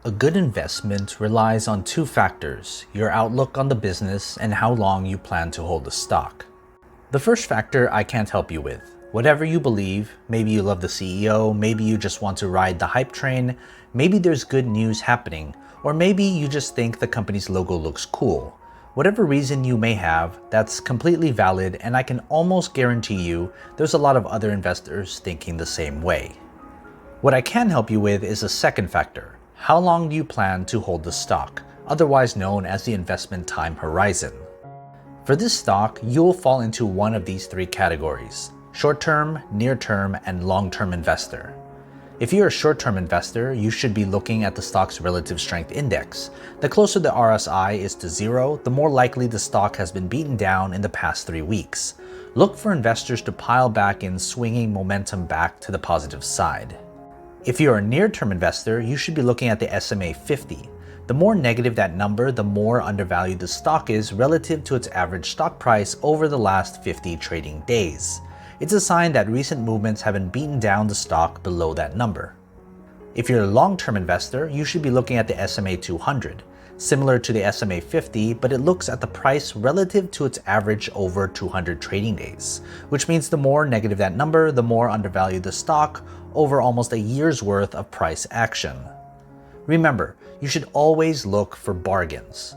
A good investment relies on two factors: your outlook on the business and how long you plan to hold the stock. The first factor I can't help you with. Whatever you believe, maybe you love the CEO, maybe you just want to ride the hype train, maybe there's good news happening, or maybe you just think the company's logo looks cool. Whatever reason you may have, that's completely valid, and I can almost guarantee you there's a lot of other investors thinking the same way. What I can help you with is a second factor. How long do you plan to hold the stock, otherwise known as the investment time horizon? For this stock, you'll fall into one of these three categories: short-term, near-term, and long-term investor. If you're a short-term investor, you should be looking at the stock's relative strength index. The closer the RSI is to zero, the more likely the stock has been beaten down in the past 3 weeks. Look for investors to pile back in, swinging momentum back to the positive side. If you're a near-term investor, you should be looking at the SMA 50. The more negative that number, the more undervalued the stock is relative to its average stock price over the last 50 trading days. It's a sign that recent movements haven't beaten down the stock below that number. If you're a long-term investor, you should be looking at the SMA 200, similar to the SMA 50, but it looks at the price relative to its average over 200 trading days, which means the more negative that number, the more undervalued the stock over almost a year's worth of price action. Remember, you should always look for bargains.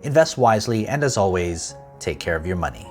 Invest wisely, and as always, take care of your money.